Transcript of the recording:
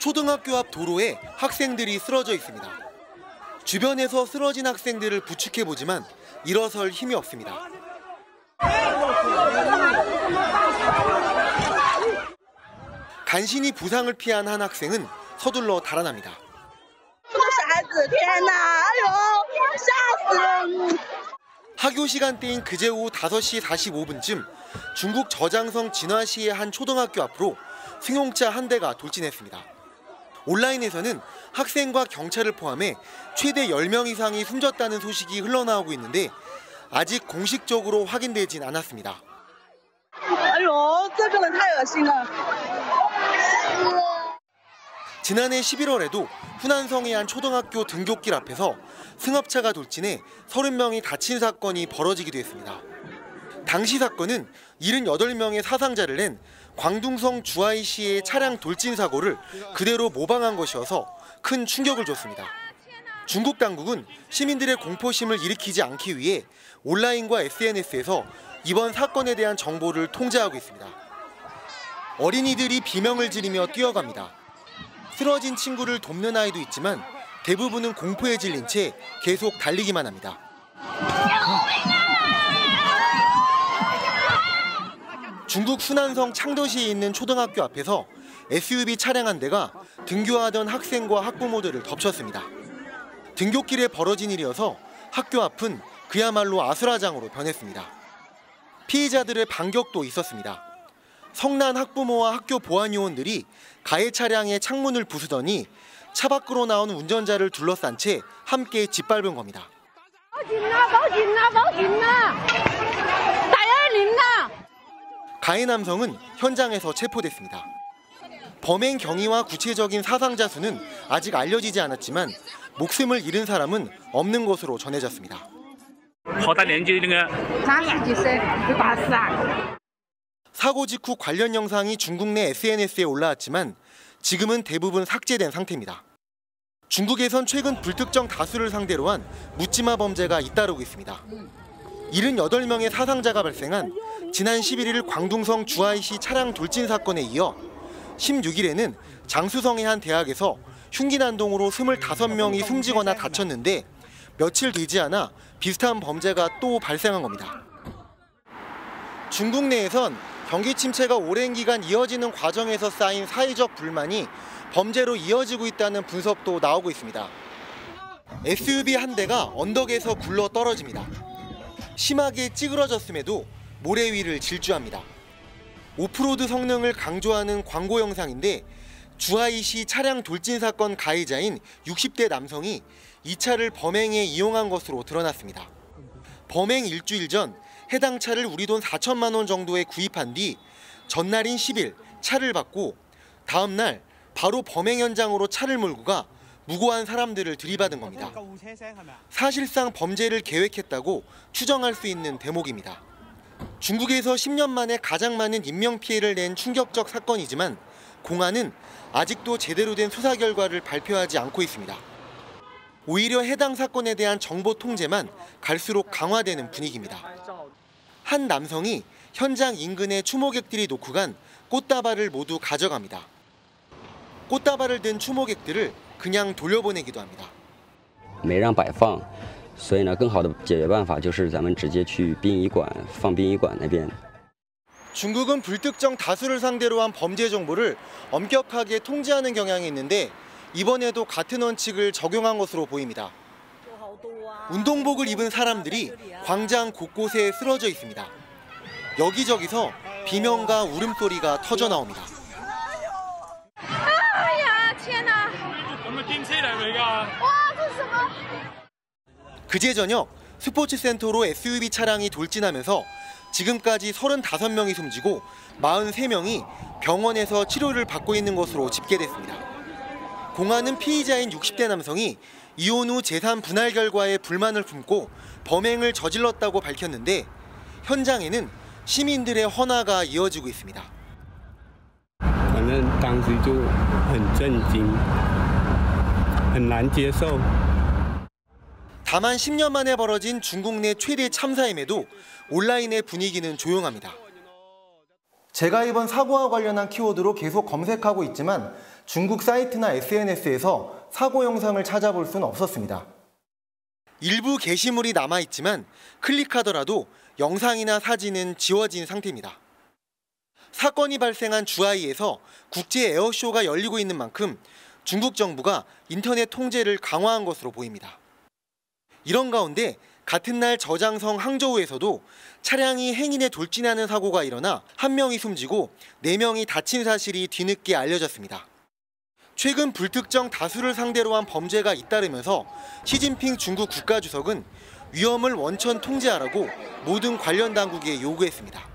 초등학교 앞 도로에 학생들이 쓰러져 있습니다. 주변에서 쓰러진 학생들을 부축해보지만 일어설 힘이 없습니다. 간신히 부상을 피한 한 학생은 서둘러 달아납니다. 학교 시간대인 그제 오후 5시 45분쯤 중국 저장성 진화시의 한 초등학교 앞으로 승용차 한 대가 돌진했습니다. 온라인에서는 학생과 경찰을 포함해 최대 10명 이상이 숨졌다는 소식이 흘러나오고 있는데 아직 공식적으로 확인되진 않았습니다. 지난해 11월에도 후난성의 한 초등학교 등굣길 앞에서 승합차가 돌진해 30명이 다친 사건이 벌어지기도 했습니다. 당시 사건은 78명의 사상자를 낸 광둥성 주아이시의 차량 돌진 사고를 그대로 모방한 것이어서 큰 충격을 줬습니다. 중국 당국은 시민들의 공포심을 일으키지 않기 위해 온라인과 SNS에서 이번 사건에 대한 정보를 통제하고 있습니다. 어린이들이 비명을 지르며 뛰어갑니다. 쓰러진 친구를 돕는 아이도 있지만 대부분은 공포에 질린 채 계속 달리기만 합니다. 중국 순안성 창더시에 있는 초등학교 앞에서 SUV 차량 한 대가 등교하던 학생과 학부모들을 덮쳤습니다. 등굣길에 벌어진 일이어서 학교 앞은 그야말로 아수라장으로 변했습니다. 피해자들의 반격도 있었습니다. 성난 학부모와 학교 보안 요원들이 가해 차량의 창문을 부수더니 차 밖으로 나온 운전자를 둘러싼 채 함께 짓밟은 겁니다. 가해 남성은 현장에서 체포됐습니다. 범행 경위와 구체적인 사상자 수는 아직 알려지지 않았지만 목숨을 잃은 사람은 없는 것으로 전해졌습니다. 사고 직후 관련 영상이 중국 내 SNS에 올라왔지만 지금은 대부분 삭제된 상태입니다. 중국에선 최근 불특정 다수를 상대로 한 묻지마 범죄가 잇따르고 있습니다. 78명의 사상자가 발생한 지난 11일 광둥성 주아이시 차량 돌진 사건에 이어 16일에는 장수성의 한 대학에서 흉기 난동으로 25명이 숨지거나 다쳤는데 며칠 되지 않아 비슷한 범죄가 또 발생한 겁니다. 중국 내에선 경기 침체가 오랜 기간 이어지는 과정에서 쌓인 사회적 불만이 범죄로 이어지고 있다는 분석도 나오고 있습니다. SUV 한 대가 언덕에서 굴러 떨어집니다. 심하게 찌그러졌음에도 모래 위를 질주합니다. 오프로드 성능을 강조하는 광고 영상인데 주아이시 차량 돌진 사건 가해자인 60대 남성이 이 차를 범행에 이용한 것으로 드러났습니다. 범행 일주일 전 해당 차를 우리 돈 4천만 원 정도에 구입한 뒤 전날인 10일 차를 받고 다음 날 바로 범행 현장으로 차를 몰고 가 무고한 사람들을 들이받은 겁니다. 사실상 범죄를 계획했다고 추정할 수 있는 대목입니다. 중국에서 10년 만에 가장 많은 인명피해를 낸 충격적 사건이지만 공안은 아직도 제대로 된 수사 결과를 발표하지 않고 있습니다. 오히려 해당 사건에 대한 정보 통제만 갈수록 강화되는 분위기입니다. 한 남성이 현장 인근에 추모객들이 놓고 간 꽃다발을 모두 가져갑니다. 꽃다발을 든 추모객들을 그냥 돌려보내기도 합니다. 没让摆放，所以呢，更好的解决办法就是咱们直接去殡仪馆放殡仪馆那边。 중국은 불특정 다수를 상대로 한 범죄 정보를 엄격하게 통제하는 경향이 있는데 이번에도 같은 원칙을 적용한 것으로 보입니다. 운동복을 입은 사람들이 광장 곳곳에 쓰러져 있습니다. 여기저기서 비명과 울음소리가 터져 나옵니다. 그제 저녁 스포츠 센터로 SUV 차량이 돌진하면서 지금까지 35명이 숨지고 43명이 병원에서 치료를 받고 있는 것으로 집계됐습니다. 공안은 피의자인 60대 남성이 이혼 후 재산 분할 결과에 불만을 품고 범행을 저질렀다고 밝혔는데 현장에는 시민들의 헌화가 이어지고 있습니다. 저는 당시就很震惊，很难接受。 다만 10년 만에 벌어진 중국 내 최대 참사임에도 온라인의 분위기는 조용합니다. 제가 이번 사고와 관련한 키워드로 계속 검색하고 있지만 중국 사이트나 SNS에서 사고 영상을 찾아볼 수는 없었습니다. 일부 게시물이 남아있지만 클릭하더라도 영상이나 사진은 지워진 상태입니다. 사건이 발생한 주하이에서 국제 에어쇼가 열리고 있는 만큼 중국 정부가 인터넷 통제를 강화한 것으로 보입니다. 이런 가운데 같은 날 저장성 항저우에서도 차량이 행인에 돌진하는 사고가 일어나 1명이 숨지고 4명이 다친 사실이 뒤늦게 알려졌습니다. 최근 불특정 다수를 상대로 한 범죄가 잇따르면서 시진핑 중국 국가주석은 위험을 원천 통제하라고 모든 관련 당국에 요구했습니다.